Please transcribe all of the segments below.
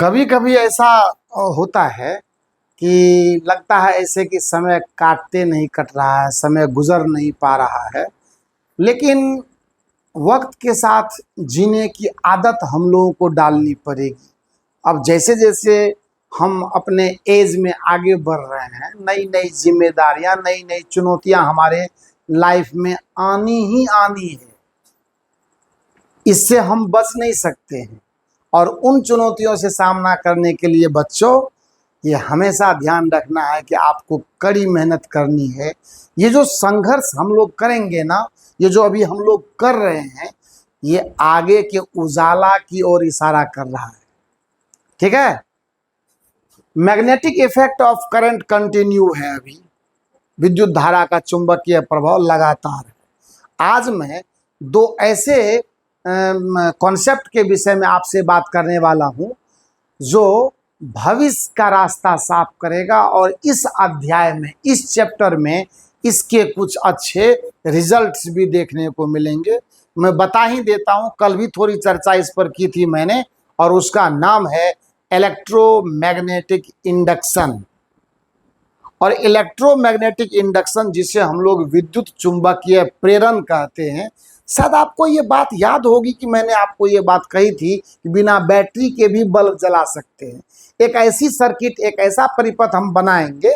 कभी कभी ऐसा होता है कि लगता है ऐसे कि समय काटते नहीं कट रहा है, समय गुजर नहीं पा रहा है। लेकिन वक्त के साथ जीने की आदत हम लोगों को डालनी पड़ेगी। अब जैसे जैसे हम अपने एज में आगे बढ़ रहे हैं, नई नई जिम्मेदारियां, नई नई चुनौतियां हमारे लाइफ में आनी ही आनी है। इससे हम बच नहीं सकते हैं। और उन चुनौतियों से सामना करने के लिए बच्चों, ये हमेशा ध्यान रखना है कि आपको कड़ी मेहनत करनी है। ये जो संघर्ष हम लोग करेंगे ना, ये जो अभी हम लोग कर रहे हैं, ये आगे के उजाला की ओर इशारा कर रहा है। ठीक है। Magnetic effect of current continue है। अभी विद्युत धारा का चुंबकीय प्रभाव लगातार है। आज मैं दो ऐसे कॉन्सेप्ट के विषय में आपसे बात करने वाला हूं जो भविष्य का रास्ता साफ करेगा। और इस अध्याय में, इस चैप्टर में इसके कुछ अच्छे रिजल्ट्स भी देखने को मिलेंगे। मैं बता ही देता हूं, कल भी थोड़ी चर्चा इस पर की थी मैंने, और उसका नाम है इलेक्ट्रोमैग्नेटिक इंडक्शन। और इलेक्ट्रोमैग्नेटिक इंडक्शन, जिसे हम लोग विद्युत चुंबकीय प्रेरण कहते हैं, शायद आपको ये बात याद होगी कि मैंने आपको ये बात कही थी कि बिना बैटरी के भी बल्ब जला सकते हैं। एक ऐसी सर्किट, एक ऐसा परिपथ हम बनाएंगे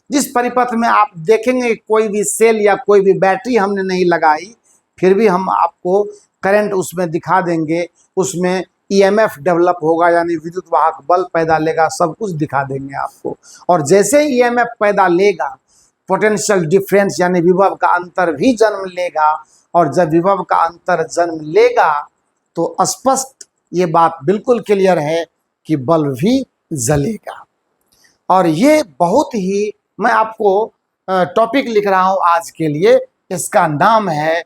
जिस परिपथ में आप देखेंगे कोई भी सेल या कोई भी बैटरी हमने नहीं लगाई, फिर भी हम आपको करंट उसमें दिखा देंगे। उसमें ईएमएफ डेवलप होगा, यानी विद्युत वाहक बल पैदा लेगा, सब कुछ दिखा देंगे आपको। और जैसे ईएमएफ पैदा लेगा, पोटेंशियल डिफरेंस यानी विभव का अंतर भी जन्म लेगा। और जब विभव का अंतर जन्म लेगा तो स्पष्ट ये बात बिल्कुल क्लियर है कि बल्ब भी जलेगा। और ये बहुत ही, मैं आपको टॉपिक लिख रहा हूं आज के लिए, इसका नाम है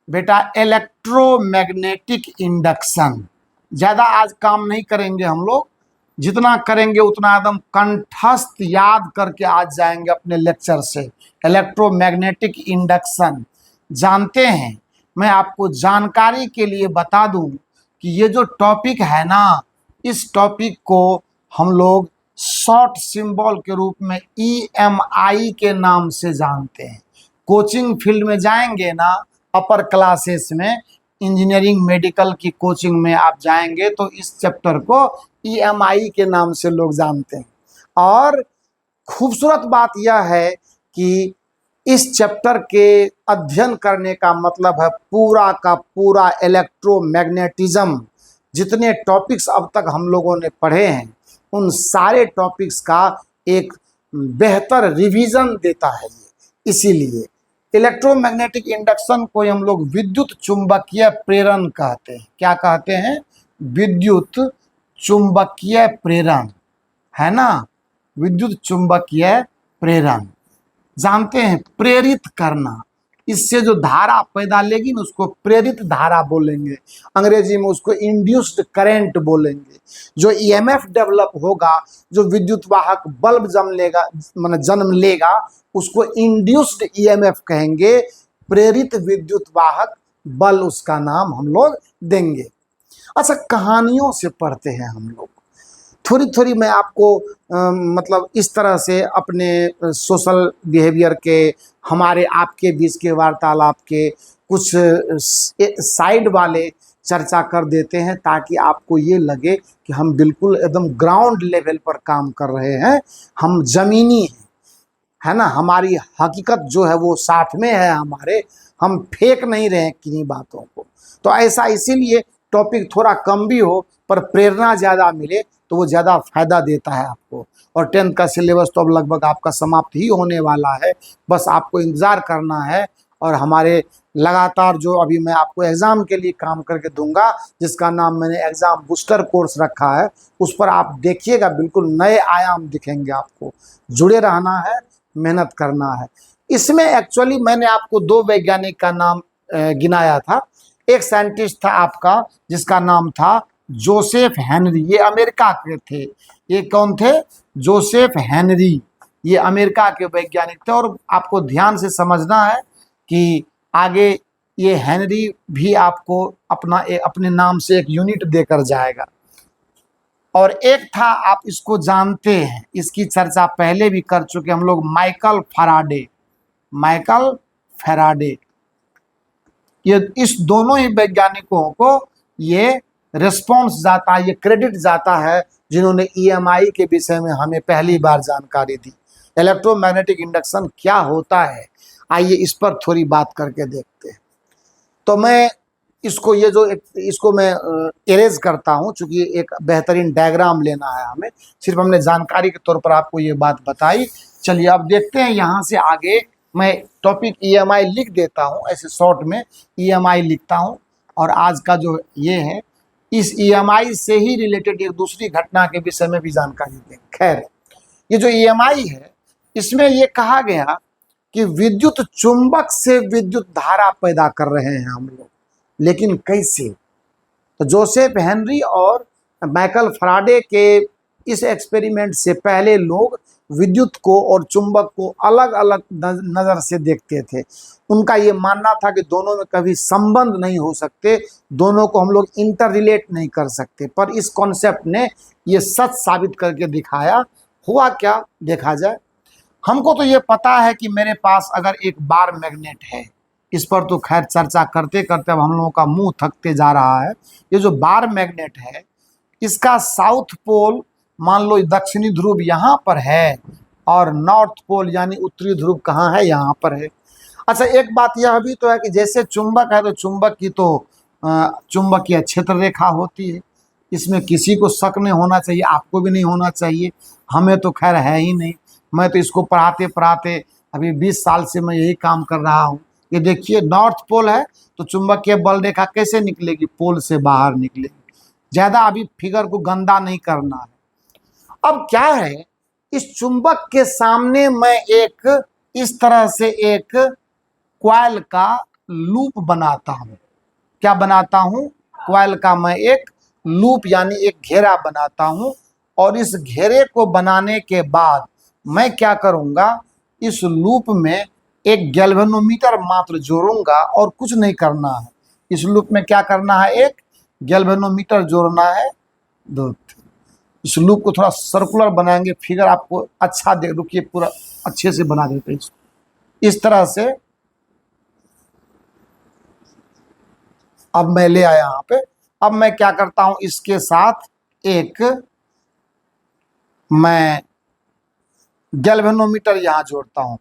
बेटा इलेक्ट्रोमैग्नेटिक इंडक्शन। ज़्यादा आज काम नहीं करेंगे हम लोग, जितना करेंगे उतना एकदम कंठस्थ याद करके आज जाएंगे अपने लेक्चर से। इलेक्ट्रोमैग्नेटिक इंडक्शन जानते हैं। मैं आपको जानकारी के लिए बता दूं कि ये जो टॉपिक है ना, इस टॉपिक को हम लोग शॉर्ट सिंबल के रूप में EMI के नाम से जानते हैं। कोचिंग फील्ड में जाएंगे ना, अपर क्लासेस में, इंजीनियरिंग मेडिकल की कोचिंग में आप जाएंगे तो इस चैप्टर को EMI के नाम से लोग जानते हैं। और खूबसूरत बात यह है कि इस चैप्टर के अध्ययन करने का मतलब है पूरा का पूरा इलेक्ट्रोमैग्नेटिज्म, जितने टॉपिक्स अब तक हम लोगों ने पढ़े हैं उन सारे टॉपिक्स का एक बेहतर रिवीजन देता है ये। इसीलिए इलेक्ट्रोमैग्नेटिक इंडक्शन को हम लोग विद्युत चुंबकीय प्रेरण कहते हैं। क्या कहते हैं? विद्युत चुंबकीय प्रेरण, है ना। विद्युत चुंबकीय प्रेरण जानते हैं, प्रेरित करना। इससे जो धारा पैदा लेगी ना, उसको प्रेरित धारा बोलेंगे। अंग्रेजी में उसको इंड्यूस्ड करंट बोलेंगे। जो ईएमएफ डेवलप होगा, जो विद्युत वाहक बल्ब जन्म लेगा, उसको इंड्यूस्ड ईएमएफ कहेंगे। प्रेरित विद्युत वाहक बल उसका नाम हम लोग देंगे। अच्छा, कहानियों से पढ़ते हैं हम लोग। थोड़ी थोड़ी मैं आपको मतलब इस तरह से अपने सोशल बिहेवियर के, हमारे आपके बीच के वार्तालाप के कुछ साइड वाले चर्चा कर देते हैं, ताकि आपको ये लगे कि हम बिल्कुल एकदम ग्राउंड लेवल पर काम कर रहे हैं, हम जमीनी हैं, है ना। हमारी हकीकत जो है वो साथ में है हमारे, हम फेंक नहीं रहे हैं किन्हीं बातों को। तो ऐसा इसीलिए टॉपिक थोड़ा कम भी हो पर प्रेरणा ज़्यादा मिले तो वो ज़्यादा फायदा देता है आपको। और 10th का सिलेबस तो अब लगभग आपका समाप्त ही होने वाला है। बस आपको इंतज़ार करना है। और हमारे लगातार जो अभी मैं आपको एग्ज़ाम के लिए काम करके दूंगा, जिसका नाम मैंने एग्ज़ाम बूस्टर कोर्स रखा है, उस पर आप देखिएगा, बिल्कुल नए आयाम दिखेंगे आपको। जुड़े रहना है, मेहनत करना है। इसमें एक्चुअली मैंने आपको दो वैज्ञानिक का नाम गिनाया था। एक साइंटिस्ट था आपका जिसका नाम था जोसेफ हेनरी, ये अमेरिका के थे। ये कौन थे? जोसेफ हेनरी, ये अमेरिका के वैज्ञानिक थे। और आपको ध्यान से समझना है कि आगे ये हेनरी भी आपको अपने नाम से एक यूनिट देकर जाएगा। और एक था, आप इसको जानते हैं, इसकी चर्चा पहले भी कर चुके हम लोग, माइकल फैराडे। माइकल फैराडे, ये इस दोनों ही वैज्ञानिकों को ये रिस्पॉन्स जाता है, ये क्रेडिट जाता है, जिन्होंने ईएमआई के विषय में हमें पहली बार जानकारी दी। इलेक्ट्रोमैग्नेटिक इंडक्शन क्या होता है, आइए इस पर थोड़ी बात करके देखते हैं। तो मैं इसको इसको मैं इरेज करता हूं, चूंकि एक बेहतरीन डायग्राम लेना है हमें, सिर्फ हमने जानकारी के तौर पर आपको ये बात बताई। चलिए अब देखते हैं यहाँ से आगे। मैं टॉपिक ईएमआई लिख देता हूँ, ऐसे शॉर्ट में ईएमआई लिखता हूँ, और आज का जो ये है, इस ईएमआई से ही रिलेटेड एक दूसरी घटना के विषय में भी जानकारी दें। खैर, ये जो ईएमआई है, इसमें ये कहा गया कि विद्युत चुंबक से विद्युत धारा पैदा कर रहे हैं हम लोग, लेकिन कैसे? तो जोसेफ हेनरी और माइकल फैराडे के इस एक्सपेरिमेंट से पहले लोग विद्युत को और चुंबक को अलग अलग नज़र से देखते थे। उनका ये मानना था कि दोनों में कभी संबंध नहीं हो सकते, दोनों को हम लोग इंटर रिलेट नहीं कर सकते। पर इस कॉन्सेप्ट ने ये सच साबित करके दिखाया। हुआ क्या, देखा जाए। हमको तो ये पता है कि मेरे पास अगर एक बार मैग्नेट है, इस पर तो खैर चर्चा करते करते अब हम लोगों का मुंह थकते जा रहा है। ये जो बार मैग्नेट है, इसका साउथ पोल मान लो दक्षिणी ध्रुव यहाँ पर है, और नॉर्थ पोल यानी उत्तरी ध्रुव कहाँ है, यहाँ पर है। अच्छा, एक बात यह भी तो है कि जैसे चुंबक है तो चुंबक की तो चुंबकीय क्षेत्र रेखा होती है, इसमें किसी को शक नहीं होना चाहिए, आपको भी नहीं होना चाहिए, हमें तो खैर है ही नहीं। मैं तो इसको पढ़ाते पढ़ाते अभी 20 साल से मैं यही काम कर रहा हूँ। ये देखिए, नॉर्थ पोल है तो चुंबकीय बल रेखा कैसे निकलेगी? पोल से बाहर निकलेगी। ज़्यादा अभी फिगर को गंदा नहीं करना है। अब क्या है, इस चुंबक के सामने मैं एक इस तरह से एक क्वाइल का लूप बनाता हूँ। क्या बनाता हूँ? क्वाइल का मैं एक लूप यानी एक घेरा बनाता हूँ, और इस घेरे को बनाने के बाद मैं क्या करूँगा, इस लूप में एक गैल्वेनोमीटर मात्र जोड़ूंगा और कुछ नहीं करना है। इस लूप में क्या करना है, एक गैल्वेनोमीटर जोड़ना है। दो, इस लूप को थोड़ा सर्कुलर बनाएंगे, फिगर आपको अच्छा दे, रुकिए पूरा अच्छे से बना देते हैं इसको। इस तरह से अब मैं ले आया यहाँ पे। अब मैं क्या करता हूँ, इसके साथ एक मैं गैल्वेनोमीटर यहाँ जोड़ता हूँ।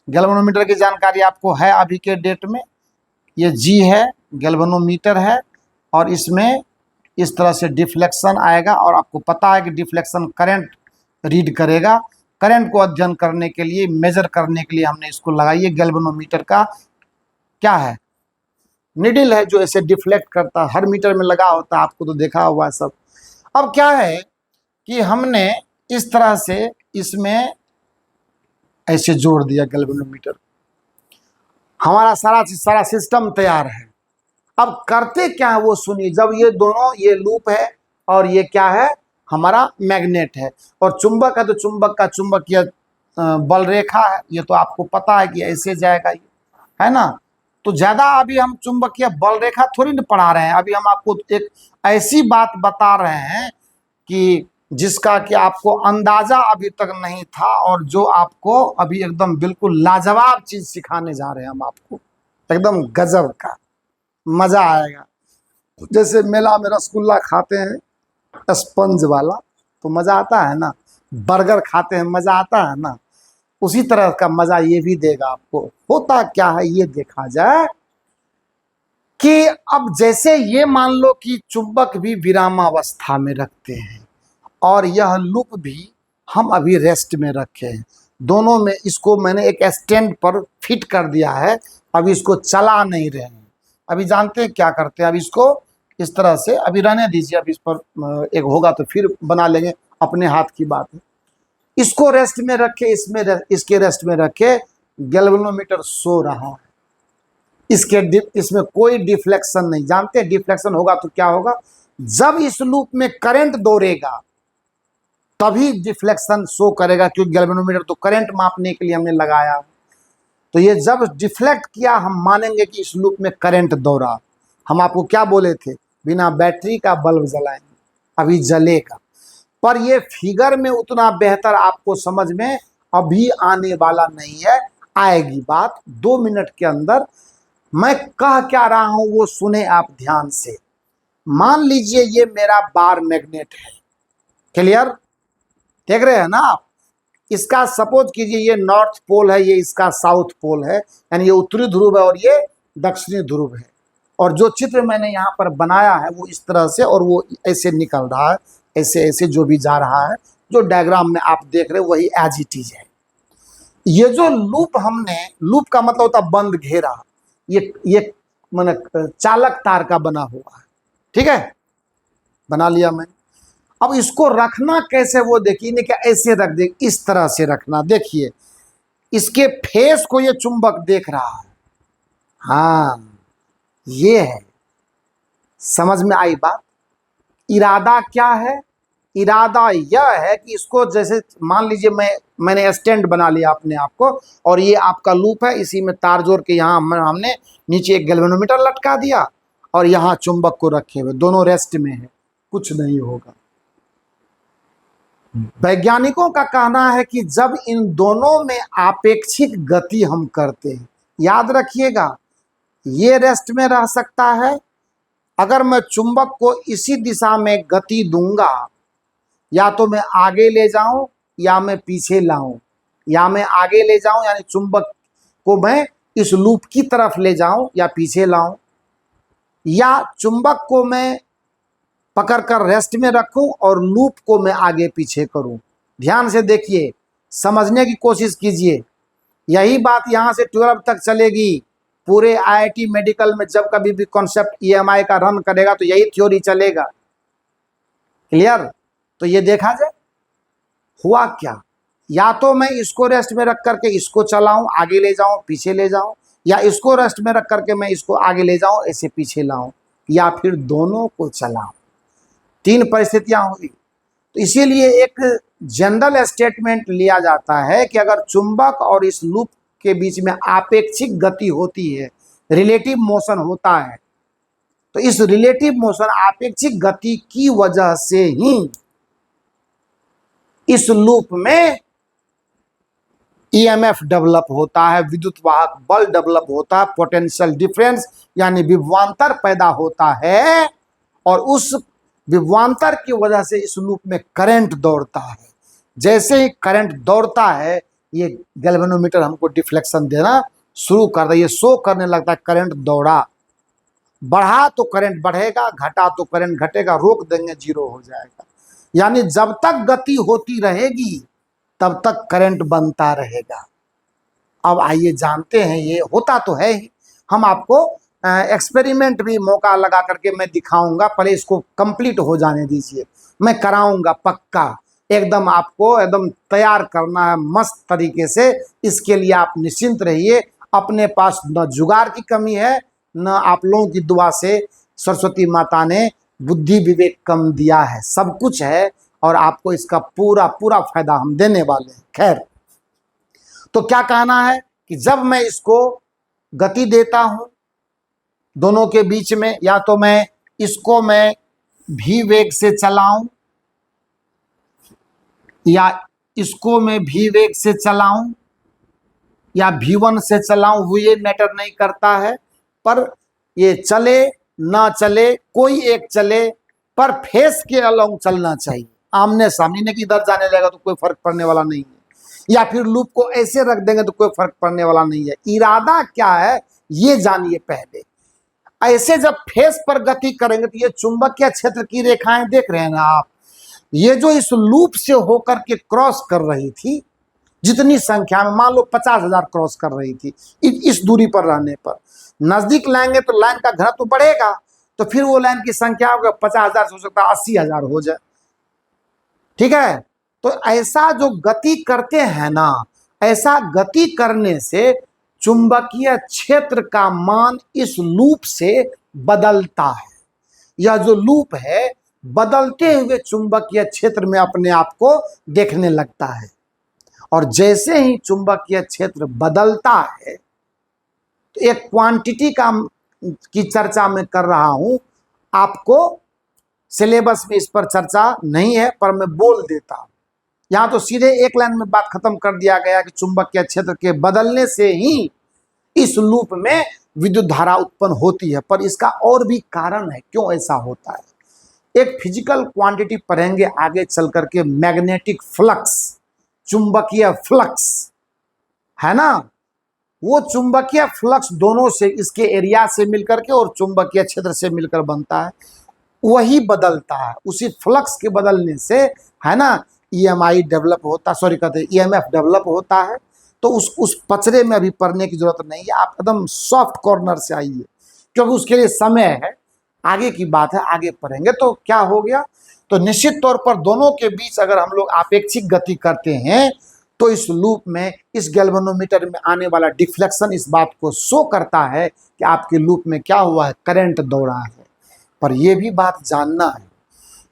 गैल्वेनोमीटर की जानकारी आपको है अभी के डेट में, ये जी है, गैल्वेनोमीटर है, और इसमें इस तरह से डिफ्लेक्शन आएगा, और आपको पता है कि डिफ्लेक्शन करंट रीड करेगा। करंट को अध्ययन करने के लिए, मेजर करने के लिए हमने इसको लगाई है। गैल्वेनोमीटर का क्या है, निडल है जो ऐसे डिफ्लेक्ट करता है, हर मीटर में लगा होता है, आपको तो देखा हुआ है सब। अब क्या है कि हमने इस तरह से इसमें ऐसे जोड़ दिया गैल्वेनोमीटर, हमारा सारा सिस्टम तैयार है। अब करते क्या है वो सुनिए। जब ये दोनों, ये लूप है और ये क्या है, हमारा मैग्नेट है, और चुंबक है तो चुंबक का चुंबकीय बल रेखा है, ये तो आपको पता है कि ऐसे जाएगा, ये है ना। तो ज्यादा अभी हम चुंबकीय बल रेखा थोड़ी ना पढ़ा रहे हैं, अभी हम आपको एक ऐसी बात बता रहे हैं कि जिसका कि आपको अंदाजा अभी तक नहीं था, और जो आपको अभी एकदम बिल्कुल लाजवाब चीज सिखाने जा रहे हैं हम आपको, एकदम गजब का, मजा आएगा। जैसे मेला में रसगुल्ला खाते हैं स्पंज वाला तो मजा आता है ना, बर्गर खाते हैं मजा आता है ना, उसी तरह का मजा ये भी देगा आपको। होता क्या है ये देखा जाए कि अब जैसे ये मान लो कि चुंबक भी विरामावस्था में रखते हैं, और यह लूप भी हम अभी रेस्ट में रखे हैं। दोनों में इसको मैंने एक स्टैंड पर फिट कर दिया है, अभी इसको चला नहीं रहे हैं। अभी जानते हैं क्या करते हैं, अब इसको इस तरह से अभी रहने दीजिए, अब इस पर एक होगा तो फिर बना लेंगे, अपने हाथ की बात है। इसको रेस्ट में रखे, इसके रेस्ट में रखे, गैल्वेनोमीटर सो रहा है, इसमें कोई डिफ्लेक्शन नहीं। जानते हैं डिफ्लेक्शन होगा तो क्या होगा, जब इस लूप में करंट दौड़ेगा तभी डिफ्लेक्शन शो करेगा, क्योंकि गैल्वेनोमीटर तो करंट मापने के लिए हमने लगाया। तो ये जब डिफ्लेक्ट किया, हम मानेंगे कि इस लूप में करंट दौड़ा। हम आपको क्या बोले थे, बिना बैटरी का बल्ब जलाएंगे, अभी जलेगा। पर ये फिगर में उतना बेहतर आपको समझ में अभी आने वाला नहीं है, आएगी बात 2 मिनट के अंदर। मैं कह क्या रहा हूं वो सुने आप ध्यान से। मान लीजिए ये मेरा बार मैग्नेट है, क्लियर, देख रहे हैं ना आप। इसका सपोज कीजिए ये नॉर्थ पोल है, ये इसका साउथ पोल है, यानी ये उत्तरी ध्रुव है और ये दक्षिणी ध्रुव है। और जो चित्र मैंने यहाँ पर बनाया है वो इस तरह से, और वो ऐसे निकल रहा है, ऐसे ऐसे जो भी जा रहा है, जो डायग्राम में आप देख रहे हो वही एज इट इज है। ये जो लूप हमने, लूप का मतलब होता बंद घेरा, ये माने चालक तार का बना हुआ है, ठीक है, बना लिया मैं। अब इसको रखना कैसे वो देखिए, नहीं क्या ऐसे रख दे, इस तरह से रखना। देखिए इसके फेस को ये चुंबक देख रहा है, हाँ ये है, समझ में आई बात। इरादा क्या है, इरादा यह है कि इसको जैसे मान लीजिए मैंने स्टैंड बना लिया अपने आप को, और ये आपका लूप है, इसी में तार जोड़ के यहाँ हमने नीचे एक गैल्वेनोमीटर लटका दिया और यहाँ चुंबक को रखे हुए, दोनों रेस्ट में है, कुछ नहीं होगा। वैज्ञानिकों का कहना है कि जब इन दोनों में आपेक्षिक गति हम करते हैं, याद रखिएगा ये रेस्ट में रह सकता है, अगर मैं चुंबक को इसी दिशा में गति दूंगा, या तो मैं आगे ले जाऊं या मैं पीछे लाऊं, या मैं आगे ले जाऊं यानी चुंबक को मैं इस लूप की तरफ ले जाऊं या पीछे लाऊं, या चुंबक को मैं पकड़कर रेस्ट में रखूं और लूप को मैं आगे पीछे करूं। ध्यान से देखिए, समझने की कोशिश कीजिए। यही बात यहां से 12 तक चलेगी। पूरे आईआईटी मेडिकल में जब कभी भी कॉन्सेप्ट ईएमआई का रन करेगा तो यही थ्योरी चलेगा, क्लियर। तो ये देखा जाए हुआ क्या, या तो मैं इसको रेस्ट में रख करके इसको चलाऊं, आगे ले जाऊं पीछे ले जाऊं, या इसको रेस्ट में रख करके मैं इसको आगे ले जाऊं ऐसे पीछे लाऊं, या फिर दोनों को चलाऊं। 3 परिस्थितियां होगी। तो इसीलिए एक जनरल स्टेटमेंट लिया जाता है कि अगर चुंबक और इस लूप के बीच में आपेक्षिक गति होती है, रिलेटिव मोशन होता है, तो इस रिलेटिव मोशन आपेक्षिक गति की वजह से ही इस लूप में ईएमएफ डेवलप होता है, विद्युत वाहक बल डेवलप होता है, पोटेंशियल डिफरेंस यानी विभवांतर पैदा होता है, और उस विभवांतर की वजह से इस लूप में करंट दौड़ता है। जैसे ही करंट दौड़ता है, ये गैल्वेनोमीटर हमको डिफ्लेक्शन देना शुरू कर दे, ये शो करने लगता है करंट दौड़ा, बढ़ा तो करंट बढ़ेगा, घटा तो करंट घटेगा, रोक देंगे जीरो हो जाएगा। यानी जब तक गति होती रहेगी तब तक करंट बनता रहेगा। अब आइए जानते हैं, ये होता तो है ही, हम आपको एक्सपेरिमेंट भी मौका लगा करके मैं दिखाऊंगा, पहले इसको कंप्लीट हो जाने दीजिए, मैं कराऊंगा पक्का, एकदम आपको एकदम तैयार करना है मस्त तरीके से। इसके लिए आप निश्चिंत रहिए, अपने पास न जुगाड़ की कमी है, न आप लोगों की दुआ से सरस्वती माता ने बुद्धि विवेक कम दिया है, सब कुछ है, और आपको इसका पूरा पूरा फायदा हम देने वाले हैं। खैर, तो क्या कहना है कि जब मैं इसको गति देता हूं दोनों के बीच में, या तो मैं इसको मैं भी वेग से चलाऊं या इसको मैं भी वेग से चलाऊं या V1 से चलाऊं, वो ये मैटर नहीं करता है, पर ये चले ना चले कोई एक चले, पर फेस के अलोंग चलना चाहिए, आमने सामने, नहीं कि इधर जाने लगेगा तो कोई फर्क पड़ने वाला नहीं है, या फिर लूप को ऐसे रख देंगे तो कोई फर्क पड़ने वाला नहीं है। इरादा क्या है ये जानिए पहले। ऐसे जब फेस पर गति करेंगे तो ये चुंबकीय क्षेत्र की रेखाएं देख रहे हैं ना आप, ये जो इस लूप से होकर के क्रॉस कर रही थी, जितनी संख्या में, मान लो 50,000 क्रॉस कर रही थी, इस दूरी पर रहने पर, नजदीक लाएंगे तो लाइन का घनत्व बढ़ेगा, तो फिर वो लाइन की संख्या होगा 50,000 से हो सकता है 80,000 हो जाए, ठीक है। तो ऐसा जो गति करते हैं ना, ऐसा गति करने से चुंबकीय क्षेत्र का मान इस लूप से बदलता है। यह जो लूप है बदलते हुए चुंबकीय क्षेत्र में अपने आप को देखने लगता है, और जैसे ही चुंबकीय क्षेत्र बदलता है, तो एक क्वांटिटी की चर्चा मैं कर रहा हूं, आपको सिलेबस में इस पर चर्चा नहीं है, पर मैं बोल देता हूं। यहां तो सीधे एक लाइन में बात खत्म कर दिया गया कि चुंबकीय क्षेत्र के बदलने से ही इस लूप में विद्युत धारा उत्पन्न होती है। पर इसका और भी कारण है क्यों ऐसा होता है। एक फिजिकल क्वांटिटी पढ़ेंगे आगे चल करके, मैग्नेटिक फ्लक्स, चुंबकीय फ्लक्स, है ना। वो चुंबकीय फ्लक्स दोनों से, इसके एरिया से मिलकर के और चुंबकीय क्षेत्र से मिलकर बनता है, वही बदलता है। उसी फ्लक्स के बदलने से, है ना, ईएमआई डेवलप होता, सॉरी कहते हैं ईएमएफ डेवलप होता है। तो उस पचड़े में अभी पढ़ने की जरूरत नहीं है, आप एकदम सॉफ्ट कॉर्नर से आइए, क्योंकि उसके लिए समय है, आगे की बात है, आगे पढ़ेंगे। तो क्या हो गया, तो निश्चित तौर पर दोनों के बीच अगर हम लोग आपेक्षिक गति करते हैं तो इस लूप में, इस गैल्वेनोमीटर में आने वाला डिफ्लेक्शन इस बात को शो करता है कि आपके लूप में क्या हुआ है, करंट दौड़ा है। पर यह भी बात जानना है,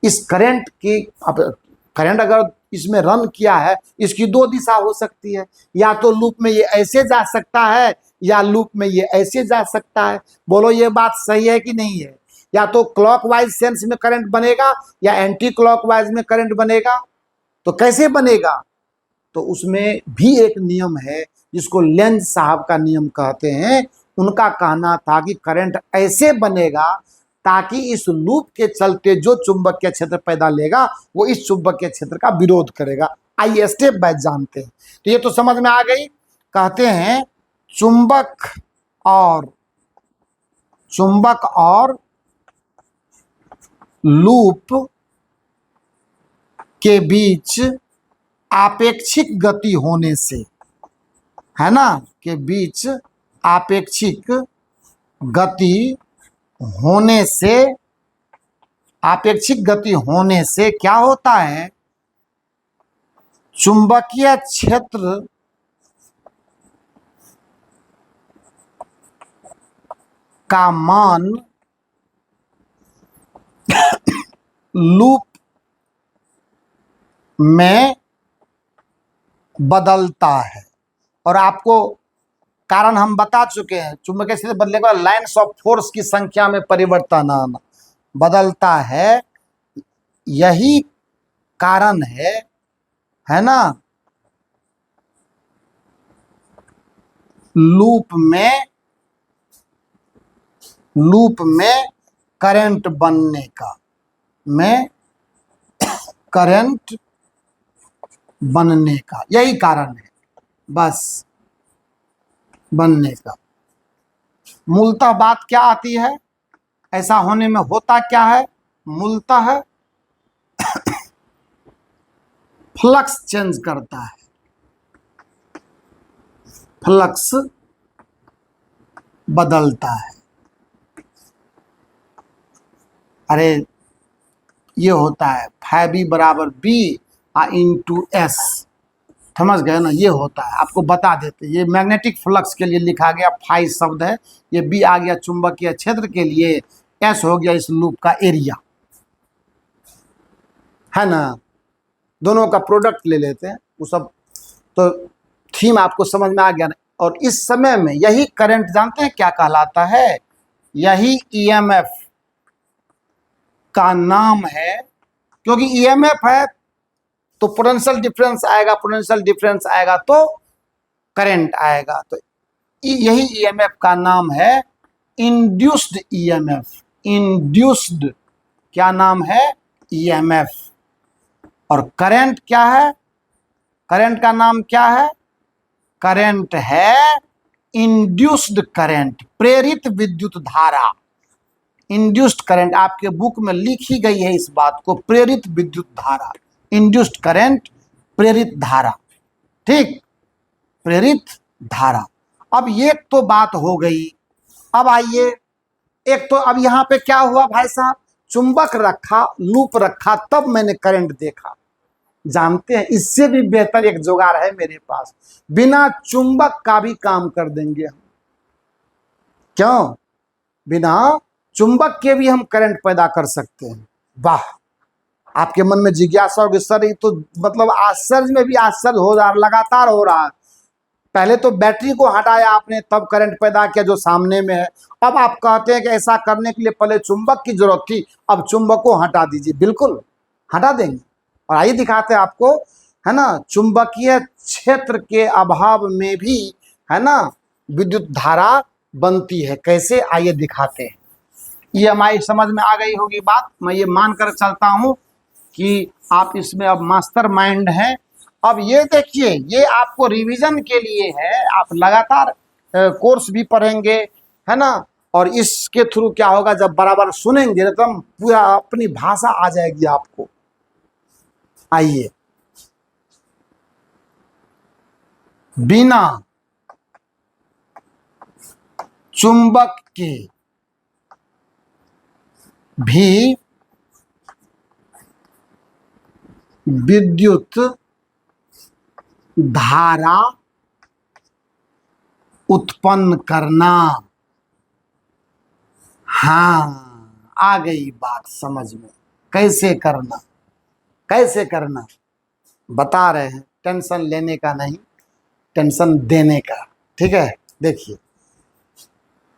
इस करंट की, अब करंट अगर इसमें रन किया है, इसकी दो दिशा हो सकती है, या तो लूप में ये ऐसे जा सकता है या लूप में ये ऐसे जा सकता है। बोलो ये बात सही है कि नहीं है। या तो क्लॉकवाइज सेंस में करंट बनेगा या एंटी क्लॉकवाइज में करंट बनेगा। तो कैसे बनेगा, तो उसमें भी एक नियम है जिसको लेंज साहब का नियम कहते हैं। उनका कहना था कि करंट ऐसे बनेगा ताकि इस लूप के चलते जो चुंबकीय क्षेत्र पैदा लेगा वो इस चुंबकीय क्षेत्र का विरोध करेगा। आइए स्टेप बाय जानते हैं। तो ये तो समझ में आ गई। कहते हैं चुंबक और लूप के बीच आपेक्षिक गति होने से, है ना, के बीच आपेक्षिक गति होने से, आपेक्षिक गति होने से क्या होता है, चुंबकीय क्षेत्र का मान लूप में बदलता है। और आपको कारण हम बता चुके हैं, चुंबकीय क्षेत्र बदलने के बाद लाइन्स ऑफ फोर्स की संख्या में परिवर्तन आना बदलता है। यही कारण है ना, लूप में करंट बनने का, करंट बनने का यही कारण है, बस बनने का। मूलतः बात क्या आती है, ऐसा होने में होता क्या है, मूलतः फ्लक्स चेंज करता है, फ्लक्स बदलता है। अरे ये होता है φB बराबर B इंटू S, समझ गए ना, ये होता है। आपको बता देते, ये मैग्नेटिक फ्लक्स के लिए लिखा गया फाई शब्द है, ये B आ गया चुंबकीय क्षेत्र के लिए, S हो गया इस लूप का एरिया, है ना। दोनों का प्रोडक्ट ले लेते हैं, वो सब तो थीम आपको समझ में आ गया ना। और इस समय में यही करंट जानते हैं क्या कहलाता है, यही ईएमएफ का नाम है। क्योंकि ईएमएफ है तो पोटेंशियल डिफरेंस आएगा, पोटेंशियल डिफरेंस आएगा तो करंट आएगा। तो यही ईएमएफ का नाम है इंड्यूस्ड ईएमएफ। इंड्यूस्ड क्या नाम है, ईएमएफ। और करंट क्या है, करंट का नाम क्या है, करंट है इंड्यूस्ड करंट, प्रेरित विद्युत धारा। इंड्यूस्ड करंट आपके बुक में लिखी गई है इस बात को, प्रेरित विद्युत धारा, इंड्यूस्ड करंट, प्रेरित धारा, ठीक, प्रेरित धारा। अब ये तो बात हो गई। अब आइए, एक तो अब यहां पे क्या हुआ भाई साहब, चुंबक रखा, लूप रखा, तब मैंने करंट देखा। जानते हैं इससे भी बेहतर एक जुगाड़ है मेरे पास, बिना चुंबक का भी काम कर देंगे हम। क्यों, बिना चुंबक के भी हम करंट पैदा कर सकते हैं। वाह, आपके मन में जिज्ञासा होगी, सर ये तो मतलब आश्चर्य में भी आश्चर्य हो रहा, लगातार हो रहा है। पहले तो बैटरी को हटाया आपने, तब करंट पैदा किया जो सामने में है। अब आप कहते हैं कि ऐसा करने के लिए पहले चुंबक की जरूरत थी, अब चुंबक को हटा दीजिए। बिल्कुल हटा देंगे, और आइए दिखाते हैं आपको, है ना, चुंबकीय क्षेत्र के अभाव में भी, है ना, विद्युत धारा बनती है। कैसे, आइए दिखाते हैं। ये हमारी समझ में आ गई होगी बात। मैं ये मानकर चलता हूं कि आप इसमें अब मास्टर माइंड हैं। अब ये देखिए, ये आपको रिवीजन के लिए है, आप लगातार कोर्स भी पढ़ेंगे, है ना, और इसके थ्रू क्या होगा, जब बराबर सुनेंगे एकदम पूरा अपनी भाषा आ जाएगी आपको। आइए, बिना चुंबक के भी विद्युत धारा उत्पन्न करना। हाँ, आ गई बात समझ में। कैसे करना, कैसे करना बता रहे हैं। टेंशन लेने का नहीं, टेंशन देने का। ठीक है, देखिए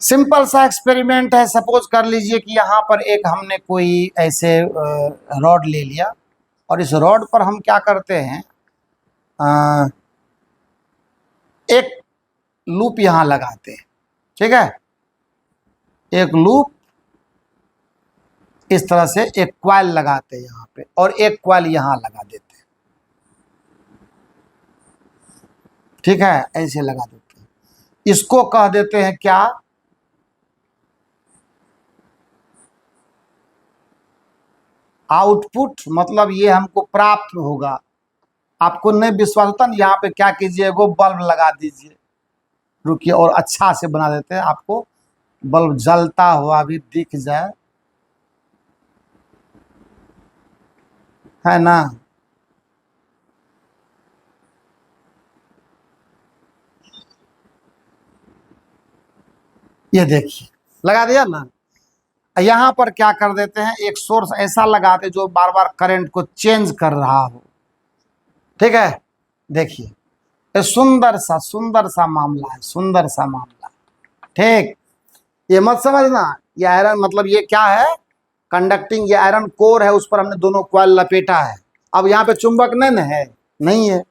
सिंपल सा एक्सपेरिमेंट है। सपोज कर लीजिए कि यहाँ पर एक हमने कोई ऐसे रॉड ले लिया, और इस रॉड पर हम क्या करते हैं, एक लूप यहाँ लगाते हैं। ठीक है, एक लूप इस तरह से, एक क्वाइल लगाते हैं यहाँ पे, और एक क्वाइल यहाँ लगा देते हैं। ठीक है, ऐसे लगा देते हैं। इसको कह देते हैं क्या, आउटपुट। मतलब ये हमको प्राप्त होगा। आपको नहीं विश्वास होता ना, यहाँ पे क्या कीजिए, वो बल्ब लगा दीजिए। रुकिए, और अच्छा से बना देते हैं, आपको बल्ब जलता हुआ भी दिख जाए, है ना। ये देखिए, लगा दिया ना। यहाँ पर क्या कर देते हैं, एक सोर्स ऐसा लगाते जो बार बार करंट को चेंज कर रहा हो। ठीक है, देखिए ये सुंदर सा मामला है, सुंदर सा मामला। ठीक, ये मत समझना ये आयरन, मतलब ये क्या है, कंडक्टिंग, ये आयरन कोर है, उस पर हमने दोनों कॉइल लपेटा है। अब यहाँ पे चुंबक नहीं है, नहीं है,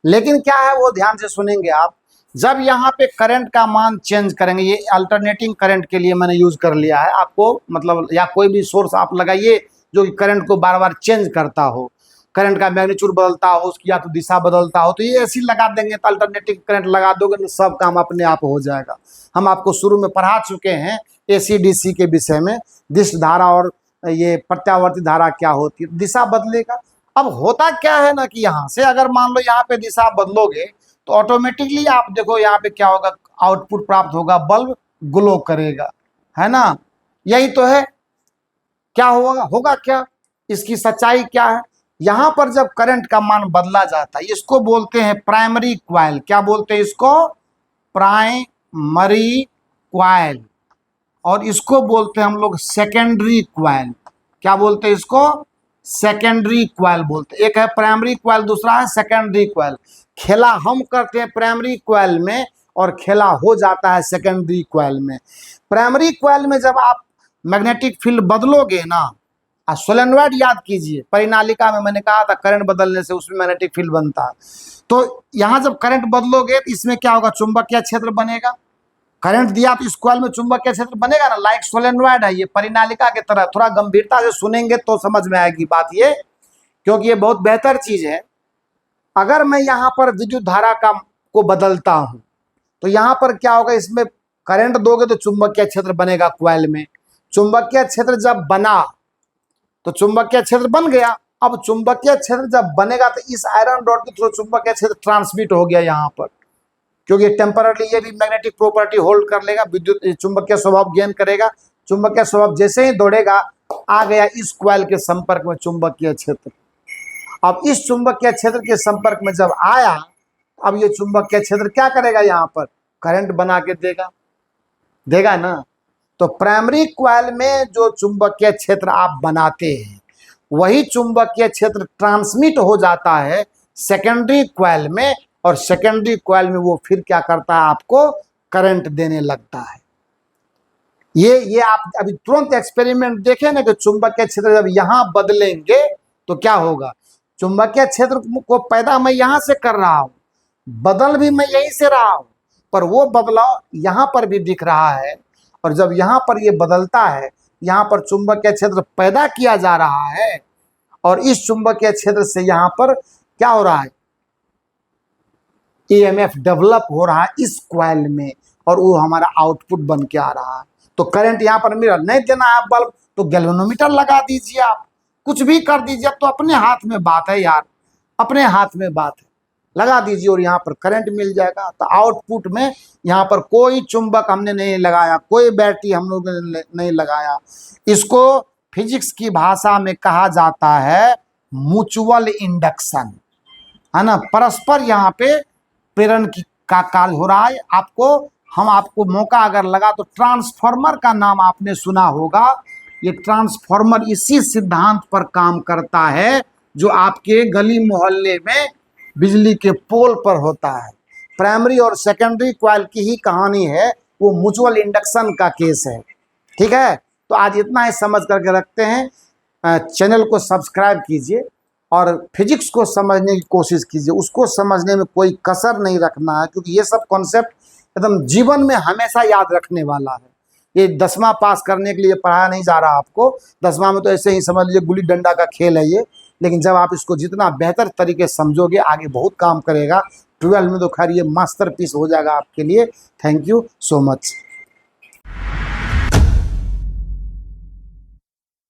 लेकिन क्या है वो ध्यान से सुनेंगे आप। जब यहाँ पे करंट का मान चेंज करेंगे, ये अल्टरनेटिंग करंट के लिए मैंने यूज कर लिया है आपको, मतलब या कोई भी सोर्स आप लगाइए जो कि करंट को बार बार चेंज करता हो, करंट का मैग्नीट्यूड बदलता हो, उसकी या तो दिशा बदलता हो, तो ये ऐसी लगा देंगे, तो अल्टरनेटिंग करंट लगा दोगे तो सब काम अपने आप हो जाएगा। हम आपको शुरू में पढ़ा चुके हैं AC DC के विषय में, दिश धारा और ये प्रत्यावर्ती धारा क्या होती है, दिशा बदलेगा। अब होता क्या है ना कि यहाँ से अगर मान लो यहाँ पे दिशा बदलोगे तो ऑटोमेटिकली आप देखो यहाँ पे क्या होगा, आउटपुट प्राप्त होगा, बल्ब ग्लो करेगा, है ना। यही तो है। क्या होगा, होगा क्या, इसकी सच्चाई क्या है। यहां पर जब करंट का मान बदला जाता है, इसको बोलते हैं प्राइमरी क्वाइल। क्या बोलते हैं इसको, प्राइमरी क्वाइल। और इसको बोलते हैं हम लोग सेकेंडरी क्वाइल। क्या बोलते हैं इसको, सेकेंडरी क्वाइल बोलते हैं। एक है प्राइमरी क्वाइल, दूसरा है सेकेंडरी क्वाइल। खेला हम करते हैं प्राइमरी क्वाइल में, और खेला हो जाता है सेकेंडरी क्वाइल में। प्राइमरी क्वाइल में जब आप मैग्नेटिक फील्ड बदलोगे ना, सोलेनॉइड याद कीजिए, परिनालिका में मैंने कहा था करंट बदलने से उसमें मैग्नेटिक फील्ड बनता है। तो यहाँ जब करंट बदलोगे तो इसमें क्या होगा, चुंबकीय क्षेत्र बनेगा। करंट दिया तो इस कॉइल में चुंबकीय क्षेत्र बनेगा ना, लाइक सोलेनॉइड है ये, परिनालिका की तरह। थोड़ा गंभीरता से सुनेंगे तो समझ में आएगी बात ये, क्योंकि ये बहुत बेहतर चीज है। अगर मैं यहाँ पर विद्युत धारा को बदलता हूँ तो यहाँ पर क्या होगा, इसमें करंट दोगे तो चुंबकीय क्षेत्र बनेगा कॉइल में। चुंबकीय क्षेत्र जब बना तो चुंबकीय क्षेत्र बन गया। अब चुंबकीय क्षेत्र जब बनेगा तो इस आयरन रॉड के थ्रू चुंबकीय क्षेत्र ट्रांसमिट हो गया यहाँ पर, क्योंकि टेम्पररी ये भी मैग्नेटिक प्रॉपर्टी होल्ड कर लेगा, विद्युत चुंबकीय स्वभाव गेन करेगा। चुंबकीय स्वभाव जैसे ही दौड़ेगा, आ गया इस कॉइल के संपर्क में चुंबकीय क्षेत्र। अब इस चुंबकीय क्षेत्र के संपर्क में जब आया, अब ये चुंबकीय क्षेत्र क्या करेगा, यहाँ पर करंट बना के देगा, देगा ना। तो प्राइमरी कॉइल में जो चुंबकीय क्षेत्र आप बनाते हैं, वही चुंबकीय क्षेत्र ट्रांसमिट हो जाता है सेकेंडरी कॉइल में, और सेकेंडरी कॉइल में वो फिर क्या करता है, आपको करंट देने लगता है। ये आप अभी तुरंत एक्सपेरिमेंट देखें ना कि चुंबकीय क्षेत्र जब यहाँ बदलेंगे तो क्या होगा। चुंबकीय क्षेत्र को पैदा मैं यहाँ से कर रहा हूँ, बदल भी मैं यहीं से रहा हूँ, पर वो बदलाव यहाँ पर भी दिख रहा है। और जब यहाँ पर ये बदलता है, यहाँ पर चुंबकीय क्षेत्र पैदा किया जा रहा है और इस चुंबकीय क्षेत्र से यहाँ पर क्या हो रहा है, ईएमएफ डेवलप हो रहा है इस कॉइल में, और वो हमारा आउटपुट बन के आ रहा है। तो करंट यहाँ पर मिला, नहीं देना है बल्ब तो गैल्वेनोमीटर लगा दीजिए, आप कुछ भी कर दीजिए, तो अपने हाथ में बात है यार, अपने हाथ में बात है, लगा दीजिए और यहाँ पर करंट मिल जाएगा। तो आउटपुट में यहाँ पर कोई चुंबक हमने नहीं लगाया, कोई बैटरी हम लोग ने नहीं लगाया। इसको फिजिक्स की भाषा में कहा जाता है म्यूचुअल इंडक्शन, है ना, परस्पर यहाँ पे प्रेरण का कार्य हो रहा है। आपको मौका अगर लगा तो ट्रांसफार्मर का नाम आपने सुना होगा। ये ट्रांसफार्मर इसी सिद्धांत पर काम करता है जो आपके गली मोहल्ले में बिजली के पोल पर होता है। प्राइमरी और सेकेंडरी कॉइल की ही कहानी है, वो म्यूचुअल इंडक्शन का केस है। ठीक है, तो आज इतना ही समझ करके रखते हैं। चैनल को सब्सक्राइब कीजिए और फिजिक्स को समझने की कोशिश कीजिए, उसको समझने में कोई कसर नहीं रखना है, क्योंकि ये सब कॉन्सेप्ट एकदम जीवन में हमेशा याद रखने वाला है। ये 10वां पास करने के लिए पढ़ाया नहीं जा रहा आपको, 10वां में तो ऐसे ही समझ लीजिए गुल्ली डंडा का खेल है ये, लेकिन जब आप इसको जितना बेहतर तरीके से समझोगे आगे बहुत काम करेगा। 12 में तो खैर ये मास्टरपीस हो जाएगा आपके लिए। Thank you so much.